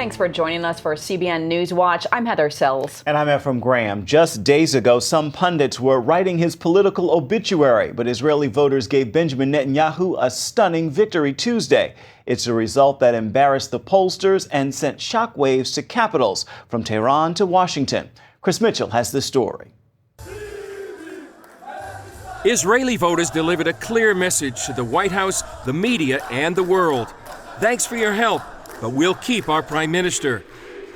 Thanks for joining us for CBN NewsWatch. I'm Heather Sells. And I'm Ephraim Graham. Just days ago, some pundits were writing his political obituary, but Israeli voters gave Benjamin Netanyahu a stunning victory Tuesday. It's a result that embarrassed the pollsters and sent shockwaves to capitals from Tehran to Washington. Chris Mitchell has the story. Israeli voters delivered a clear message to the White House, the media, and the world. Thanks for your help, but we'll keep our prime minister.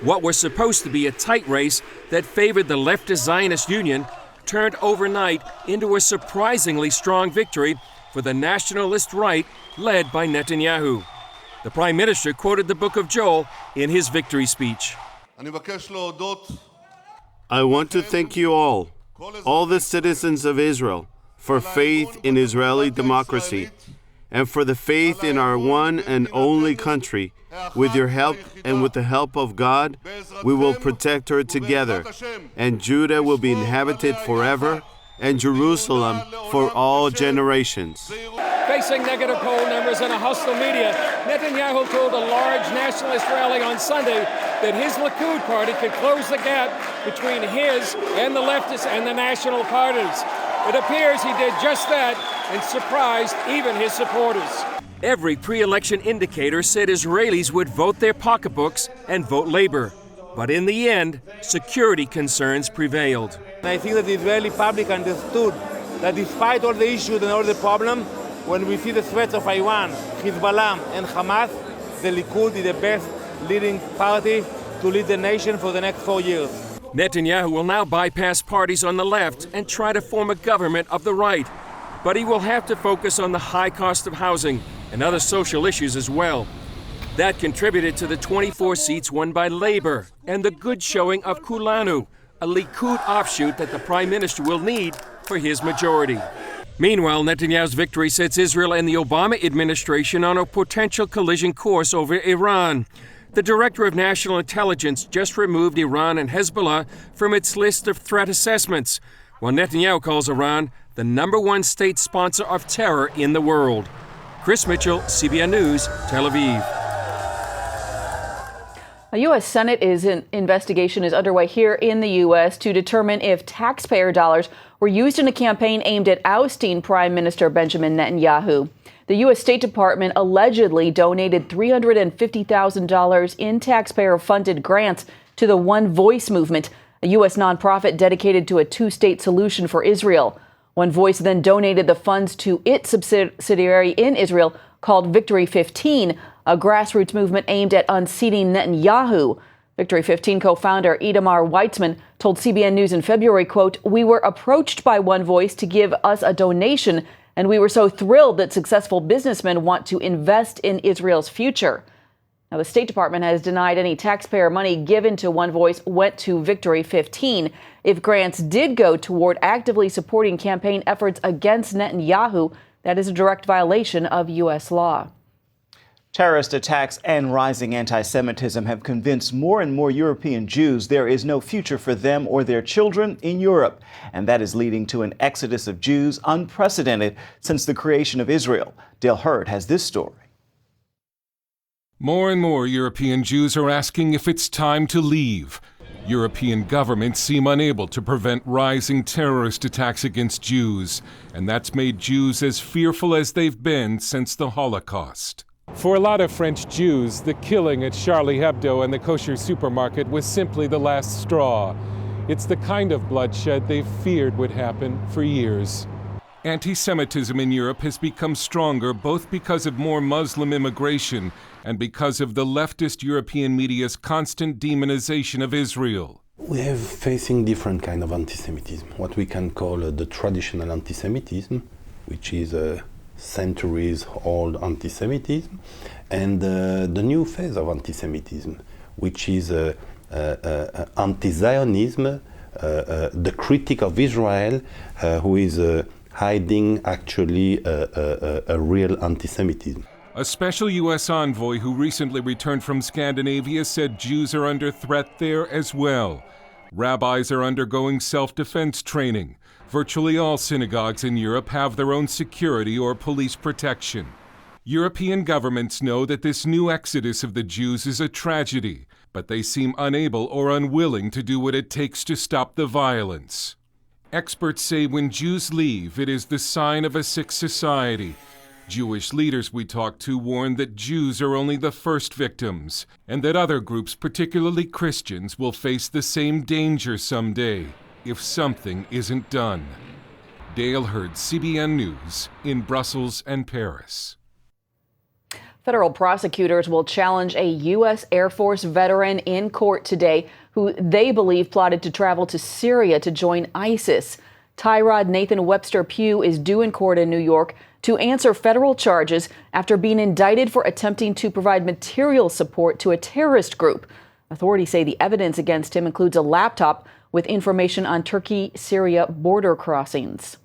What was supposed to be a tight race that favored the leftist Zionist Union turned overnight into a surprisingly strong victory for the nationalist right led by Netanyahu. The prime minister quoted the book of Joel in his victory speech. I want to thank you all the citizens of Israel, for faith in Israeli democracy and for the faith in our one and only country. With your help and with the help of God, we will protect her together, and Judah will be inhabited forever, and Jerusalem for all generations. Facing negative poll numbers and a hostile media, Netanyahu told a large nationalist rally on Sunday that his Likud party could close the gap between his and the leftists and the national parties. It appears he did just that and surprised even his supporters. Every pre-election indicator said Israelis would vote their pocketbooks and vote Labor. But in the end, security concerns prevailed. I think that the Israeli public understood that despite all the issues and all the problems, when we see the threats of Iran, Hezbollah, and Hamas, the Likud is the best leading party to lead the nation for the next 4 years. Netanyahu will now bypass parties on the left and try to form a government of the right. But he will have to focus on the high cost of housing and other social issues as well. That contributed to the 24 seats won by Labor and the good showing of Kulanu, a Likud offshoot that the prime minister will need for his majority. Meanwhile, Netanyahu's victory sets Israel and the Obama administration on a potential collision course over Iran. The Director of National Intelligence just removed Iran and Hezbollah from its list of threat assessments, while Netanyahu calls Iran the #1 state sponsor of terror in the world. Chris Mitchell, CBN News, Tel Aviv. A U.S. Senate investigation is underway here in the U.S. to determine if taxpayer dollars were used in a campaign aimed at ousting Prime Minister Benjamin Netanyahu. The U.S. State Department allegedly donated $350,000 in taxpayer-funded grants to the One Voice movement, a U.S. nonprofit dedicated to a two-state solution for Israel. One Voice then donated the funds to its subsidiary in Israel called Victory 15, a grassroots movement aimed at unseating Netanyahu. Victory 15 co-founder Itamar Weitzman told CBN News in February, quote, "We were approached by One Voice to give us a donation, and we were so thrilled that successful businessmen want to invest in Israel's future." Now, the State Department has denied any taxpayer money given to One Voice went to Victory 15. If grants did go toward actively supporting campaign efforts against Netanyahu, that is a direct violation of U.S. law. Terrorist attacks and rising anti-Semitism have convinced more and more European Jews there is no future for them or their children in Europe. And that is leading to an exodus of Jews unprecedented since the creation of Israel. Dale Hurd has this story. More and more European Jews are asking if it's time to leave. European governments seem unable to prevent rising terrorist attacks against Jews, and that's made Jews as fearful as they've been since the Holocaust. For a lot of French Jews, the killing at Charlie Hebdo and the kosher supermarket was simply the last straw. It's the kind of bloodshed they've feared would happen for years. Anti-Semitism in Europe has become stronger both because of more Muslim immigration and because of the leftist European media's constant demonization of Israel. We have facing different kind of anti-Semitism, what we can call the traditional anti-Semitism, which is centuries-old anti-Semitism, and the new phase of anti-Semitism, which is anti-Zionism, the critic of Israel, who is hiding actually a real anti-Semitism. A special U.S. envoy who recently returned from Scandinavia said Jews are under threat there as well. Rabbis are undergoing self-defense training. Virtually all synagogues in Europe have their own security or police protection. European governments know that this new exodus of the Jews is a tragedy, but they seem unable or unwilling to do what it takes to stop the violence. Experts say when Jews leave, it is the sign of a sick society. Jewish leaders we talked to warn that Jews are only the first victims, and that other groups, particularly Christians, will face the same danger someday if something isn't done. Dale Hurd, CBN News, in Brussels and Paris. Federal prosecutors will challenge a U.S. Air Force veteran in court today who they believe plotted to travel to Syria to join ISIS. Tyrod Nathan Webster Pugh is due in court in New York to answer federal charges after being indicted for attempting to provide material support to a terrorist group. Authorities say the evidence against him includes a laptop with information on Turkey-Syria border crossings.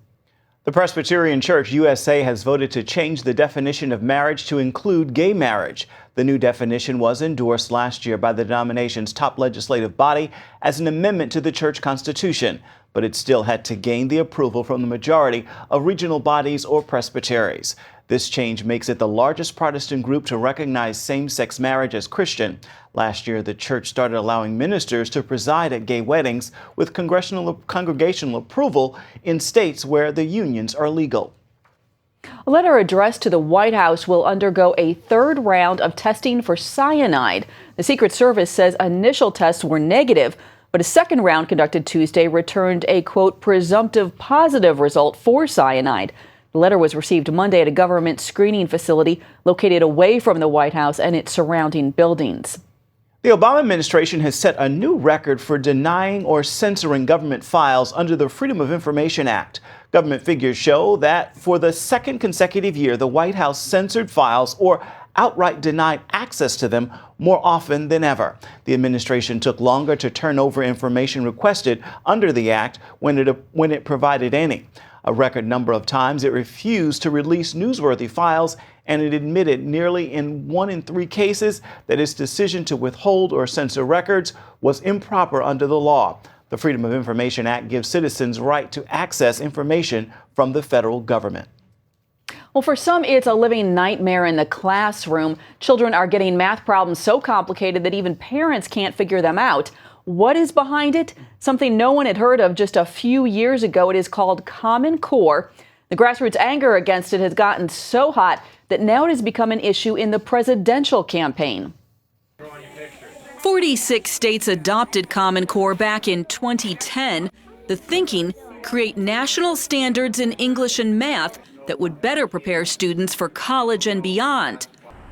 The Presbyterian Church USA has voted to change the definition of marriage to include gay marriage. The new definition was endorsed last year by the denomination's top legislative body as an amendment to the church constitution, but it still had to gain the approval from the majority of regional bodies or presbyteries. This change makes it the largest Protestant group to recognize same-sex marriage as Christian. Last year, the church started allowing ministers to preside at gay weddings with congregational approval in states where the unions are legal. A letter addressed to the White House will undergo a third round of testing for cyanide. The Secret Service says initial tests were negative, but a second round conducted Tuesday returned a, quote, presumptive positive result for cyanide. The letter was received Monday at a government screening facility located away from the White House and its surrounding buildings. The Obama administration has set a new record for denying or censoring government files under the Freedom of Information Act. Government figures show that for the second consecutive year, the White House censored files or outright denied access to them more often than ever. The administration took longer to turn over information requested under the act when it provided any. A record number of times it refused to release newsworthy files, and it admitted nearly in 1 in 3 cases that its decision to withhold or censor records was improper under the law. The Freedom of Information Act gives citizens right to access information from the federal government. Well, for some, it's a living nightmare in the classroom. Children are getting math problems so complicated that even parents can't figure them out. What is behind it? Something no one had heard of just a few years ago. It is called Common Core. The grassroots anger against it has gotten so hot that now it has become an issue in the presidential campaign. 46 states adopted Common Core back in 2010. The thinking, create national standards in English and math that would better prepare students for college and beyond.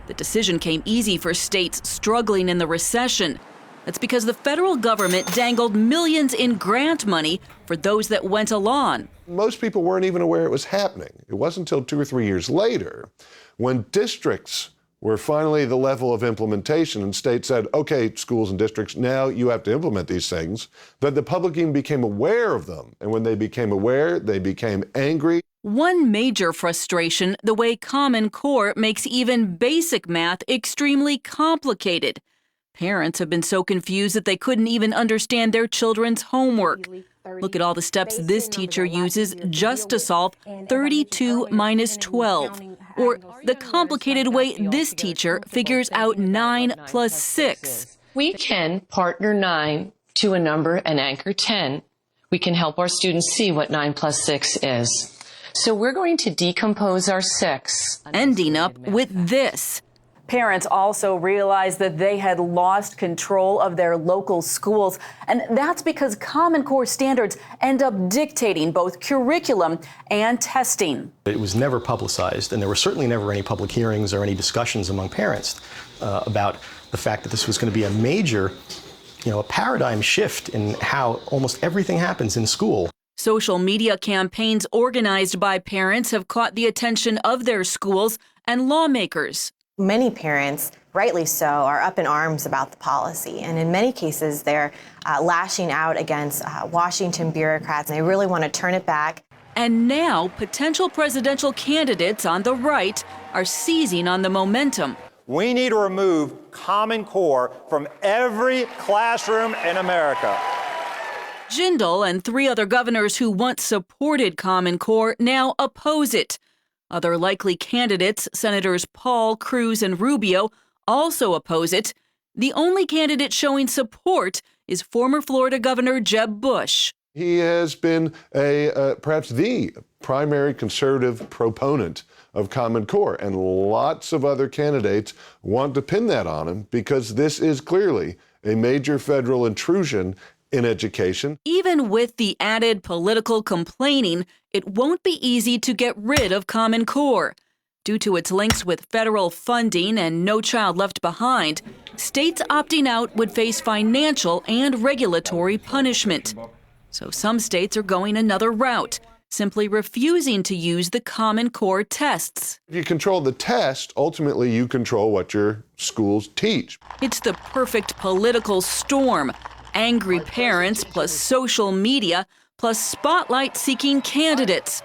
The decision came easy for states struggling in the recession. That's because the federal government dangled millions in grant money for those that went along. Most people weren't even aware it was happening. It wasn't until 2 or 3 years later, when districts were finally the level of implementation and states said, okay, schools and districts, now you have to implement these things, that the public even became aware of them. And when they became aware, they became angry. One major frustration, the way Common Core makes even basic math extremely complicated. Parents have been so confused that they couldn't even understand their children's homework. Look at all the steps this teacher uses just to solve 32 minus 12, or the complicated way this teacher figures out 9 plus 6. We can partner 9 to a number and anchor 10. We can help our students see what 9 plus 6 is. So we're going to decompose our 6. Ending up with this. Parents also realized that they had lost control of their local schools, and that's because Common Core standards end up dictating both curriculum and testing. It was never publicized, and there were certainly never any public hearings or any discussions among parents about the fact that this was going to be a major, a paradigm shift in how almost everything happens in school. Social media campaigns organized by parents have caught the attention of their schools and lawmakers. Many parents, rightly so, are up in arms about the policy. And in many cases, they're lashing out against Washington bureaucrats. And they really want to turn it back. And now potential presidential candidates on the right are seizing on the momentum. We need to remove Common Core from every classroom in America. Jindal and 3 other governors who once supported Common Core now oppose it. Other likely candidates, Senators Paul, Cruz, and Rubio, also oppose it. The only candidate showing support is former Florida Governor Jeb Bush. He has been perhaps the primary conservative proponent of Common Core, and lots of other candidates want to pin that on him because this is clearly a major federal intrusion in education. Even with the added political complaining, it won't be easy to get rid of Common Core. Due to its links with federal funding and No Child Left Behind, states opting out would face financial and regulatory punishment. So some states are going another route, simply refusing to use the Common Core tests. If you control the test, ultimately you control what your schools teach. It's the perfect political storm. Angry parents plus social media plus spotlight-seeking candidates.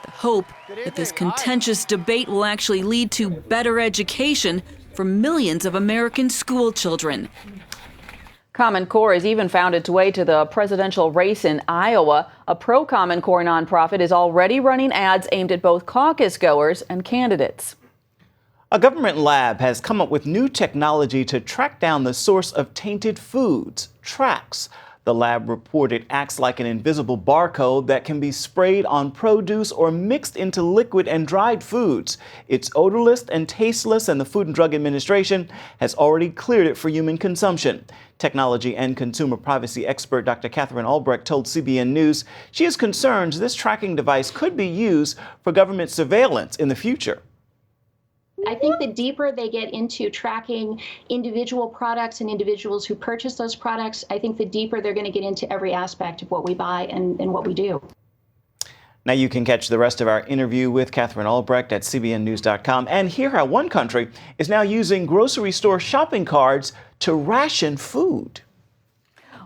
The hope that this contentious debate will actually lead to better education for millions of American school children. Common Core has even found its way to the presidential race in Iowa. A pro-Common Core nonprofit is already running ads aimed at both caucus goers and candidates. A government lab has come up with new technology to track down the source of tainted foods, Trax. The lab report it acts like an invisible barcode that can be sprayed on produce or mixed into liquid and dried foods. It's odorless and tasteless, and the Food and Drug Administration has already cleared it for human consumption. Technology and consumer privacy expert Dr. Catherine Albrecht told CBN News she is concerned this tracking device could be used for government surveillance in the future. I think the deeper they get into tracking individual products and individuals who purchase those products, I think the deeper they're going to get into every aspect of what we buy and what we do. Now you can catch the rest of our interview with Catherine Albrecht at cbnnews.com and hear how one country is now using grocery store shopping cards to ration food.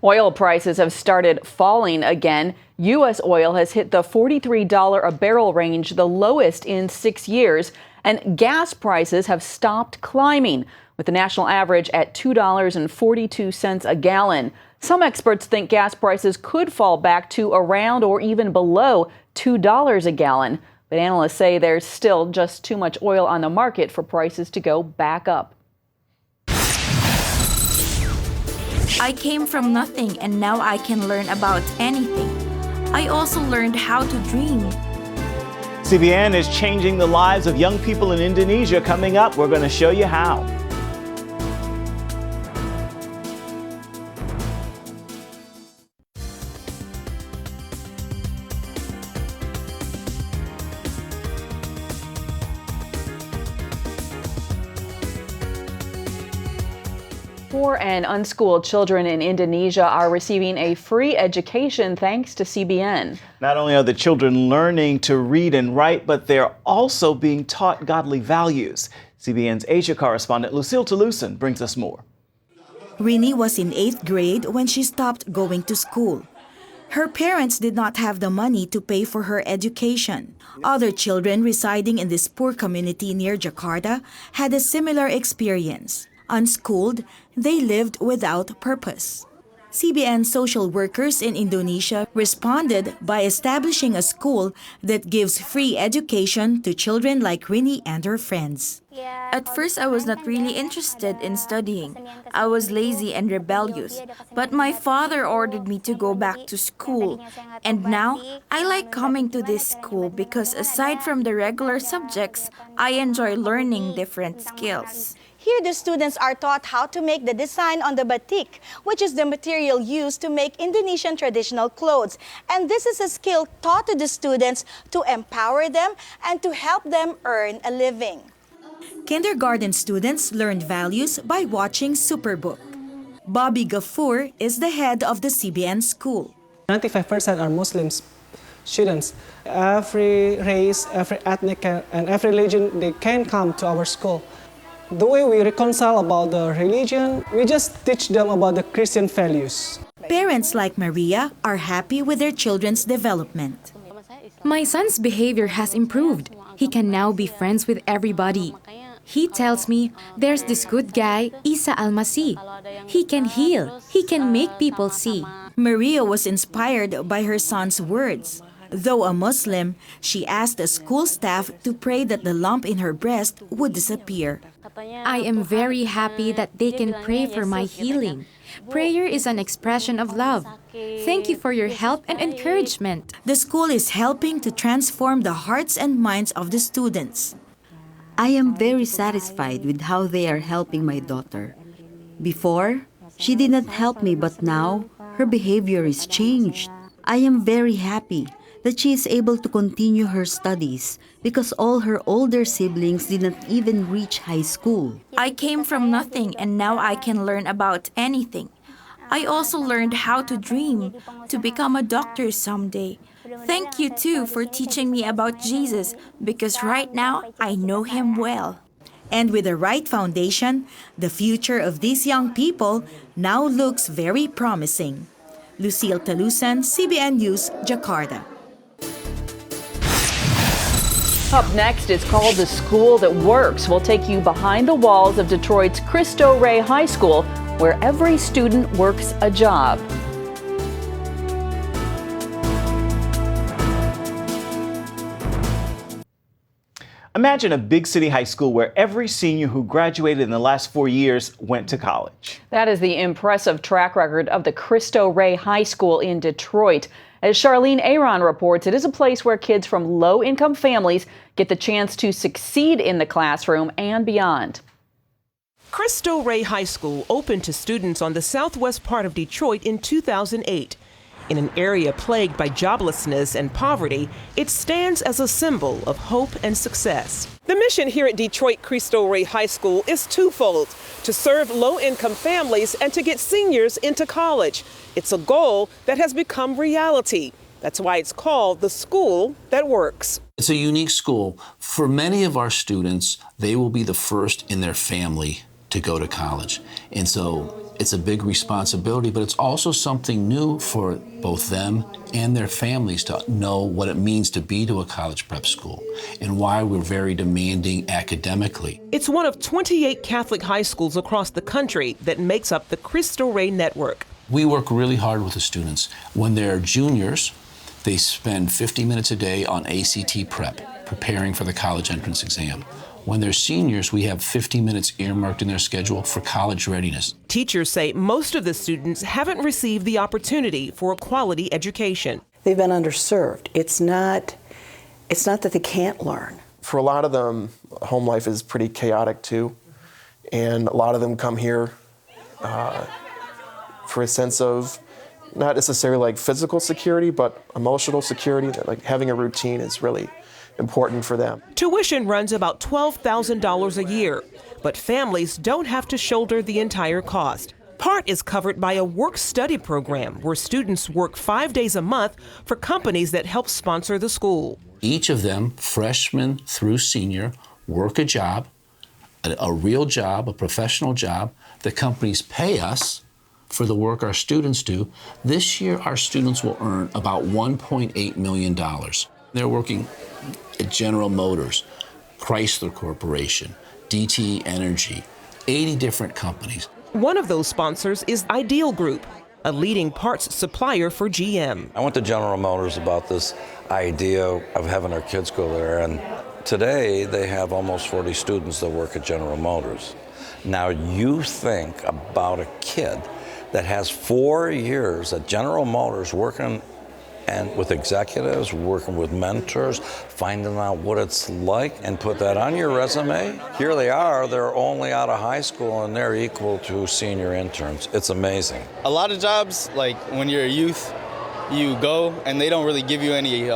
Oil prices have started falling again. U.S. oil has hit the $43 a barrel range, the lowest in 6 years. And gas prices have stopped climbing, with the national average at $2.42 a gallon. Some experts think gas prices could fall back to around or even below $2 a gallon. But analysts say there's still just too much oil on the market for prices to go back up. I came from nothing, and now I can learn about anything. I also learned how to dream. CBN is changing the lives of young people in Indonesia. Coming up, we're going to show you how. Poor and unschooled children in Indonesia are receiving a free education thanks to CBN. Not only are the children learning to read and write, but they're also being taught godly values. CBN's Asia correspondent Lucille Toulousan brings us more. Rini was in 8th grade when she stopped going to school. Her parents did not have the money to pay for her education. Other children residing in this poor community near Jakarta had a similar experience. Unschooled, they lived without purpose. CBN social workers in Indonesia responded by establishing a school that gives free education to children like Rini and her friends. At first, I was not really interested in studying. I was lazy and rebellious, but my father ordered me to go back to school. And now, I like coming to this school because aside from the regular subjects, I enjoy learning different skills. Here, the students are taught how to make the design on the batik, which is the material used to make Indonesian traditional clothes. And this is a skill taught to the students to empower them and to help them earn a living. Kindergarten students learned values by watching Superbook. Bobby Gafoor is the head of the CBN school. 95% are Muslim students. Every race, every ethnic, and every religion, they can come to our school. The way we reconcile about the religion, we just teach them about the Christian values. Parents like Maria are happy with their children's development. My son's behavior has improved. He can now be friends with everybody. He tells me, there's this good guy, Isa Al-Masih. He can heal. He can make people see. Maria was inspired by her son's words. Though a Muslim, she asked the school staff to pray that the lump in her breast would disappear. I am very happy that they can pray for my healing. Prayer is an expression of love. Thank you for your help and encouragement. The school is helping to transform the hearts and minds of the students. I am very satisfied with how they are helping my daughter. Before, she did not help me, but now her behavior is changed. I am very happy that she is able to continue her studies because all her older siblings did not even reach high school. I came from nothing and now I can learn about anything. I also learned how to dream, to become a doctor someday. Thank you too for teaching me about Jesus because right now I know him well. And with the right foundation, the future of these young people now looks very promising. Lucille Talusan, CBN News, Jakarta. Up next is called The School That Works. We'll take you behind the walls of Detroit's Cristo Rey High School, where every student works a job. Imagine a big city high school where every senior who graduated in the last 4 years went to college. That is the impressive track record of the Cristo Rey High School in Detroit. As Charlene Aaron reports, it is a place where kids from low-income families get the chance to succeed in the classroom and beyond. Cristo Rey High School opened to students on the southwest part of Detroit in 2008. In an area plagued by joblessness and poverty, it stands as a symbol of hope and success. The mission here at Detroit Cristo Rey High School is twofold: to serve low-income families and to get seniors into college. It's a goal that has become reality. That's why it's called the School That Works. It's a unique school. For many of our students, they will be the first in their family to go to college. And so it's a big responsibility, but it's also something new for both them and their families to know what it means to be to a college prep school and why we're very demanding academically. It's one of 28 Catholic high schools across the country that makes up the Cristo Rey network. We work really hard with the students. When they're juniors, they spend 50 minutes a day on ACT prep, preparing for the college entrance exam. When they're seniors, we have 50 minutes earmarked in their schedule for college readiness. Teachers say most of the students haven't received the opportunity for a quality education. They've been underserved. It's not that they can't learn. For a lot of them, home life is pretty chaotic too. And a lot of them come here for a sense of not necessarily like physical security, but emotional security, that like having a routine is really important for them. Tuition runs about $12,000 a year, but families don't have to shoulder the entire cost. Part is covered by a work-study program where students work 5 days a month for companies that help sponsor the school. Each of them, freshman through senior, work a job, a real job, a professional job. The companies pay us for the work our students do. This year, our students will earn about $1.8 million. They're working at General Motors, Chrysler Corporation, DTE Energy, 80 different companies. One of those sponsors is Ideal Group, a leading parts supplier for GM. I went to General Motors about this idea of having our kids go there, and today they have almost 40 students that work at General Motors. Now you think about a kid that has 4 years at General Motors working and with executives, working with mentors, finding out what it's like, and put that on your resume. Here they are, they're only out of high school and they're equal to senior interns. It's amazing. A lot of jobs, like when you're a youth, you go and they don't really give you any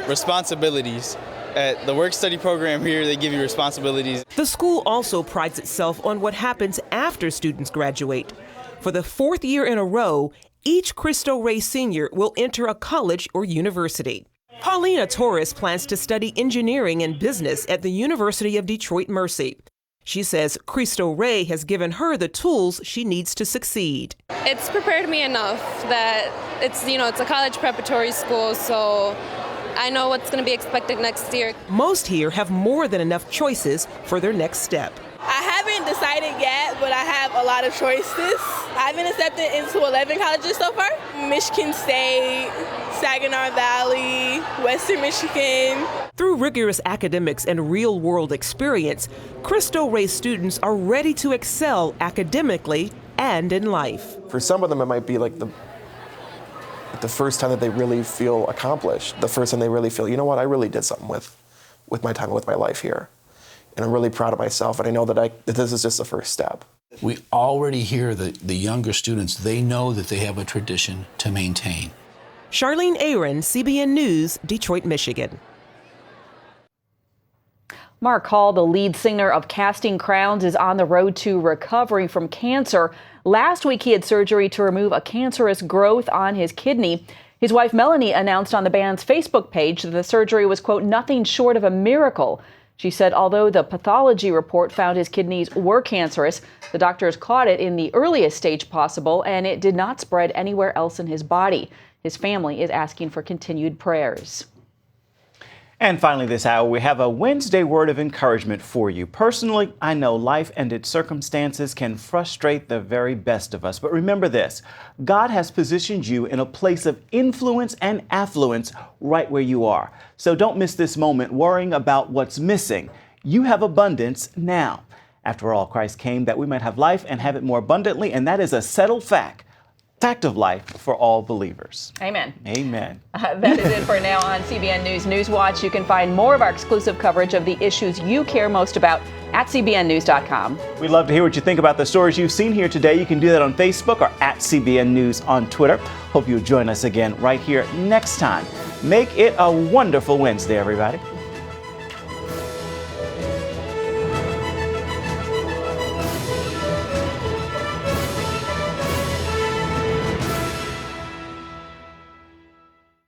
responsibilities. At the work-study program here, they give you responsibilities. The school also prides itself on what happens after students graduate. For the 4th year in a row, each Cristo Rey senior will enter a college or university. Paulina Torres plans to study engineering and business at the University of Detroit Mercy. She says Cristo Rey has given her the tools she needs to succeed. It's prepared me enough that it's a college preparatory school, so I know what's going to be expected next year. Most here have more than enough choices for their next step. I haven't decided yet, but I have a lot of choices. I've been accepted into 11 colleges so far. Michigan State, Saginaw Valley, Western Michigan. Through rigorous academics and real-world experience, Cristo Rey students are ready to excel academically and in life. For some of them, it might be like the first time that they really feel accomplished, the first time they really feel, you know what, I really did something with my time, with my life here. And I'm really proud of myself, and I know that this is just the first step. We already hear the younger students, they know that they have a tradition to maintain. Charlene Aaron, CBN News, Detroit, Michigan. Mark Hall, the lead singer of Casting Crowns, is on the road to recovery from cancer. Last week, he had surgery to remove a cancerous growth on his kidney. His wife, Melanie, announced on the band's Facebook page that the surgery was, quote, nothing short of a miracle. She said although the pathology report found his kidneys were cancerous, the doctors caught it in the earliest stage possible, and it did not spread anywhere else in his body. His family is asking for continued prayers. And finally this hour, we have a Wednesday word of encouragement for you. Personally, I know life and its circumstances can frustrate the very best of us. But remember this, God has positioned you in a place of influence and affluence right where you are. So don't miss this moment worrying about what's missing. You have abundance now. After all, Christ came that we might have life and have it more abundantly, and that is a settled fact of life for all believers. Amen. Amen. That is it for now on CBN News NewsWatch. You can find more of our exclusive coverage of the issues you care most about at cbnnews.com. We'd love to hear what you think about the stories you've seen here today. You can do that on Facebook or at CBN News on Twitter. Hope you'll join us again right here next time. Make it a wonderful Wednesday, everybody.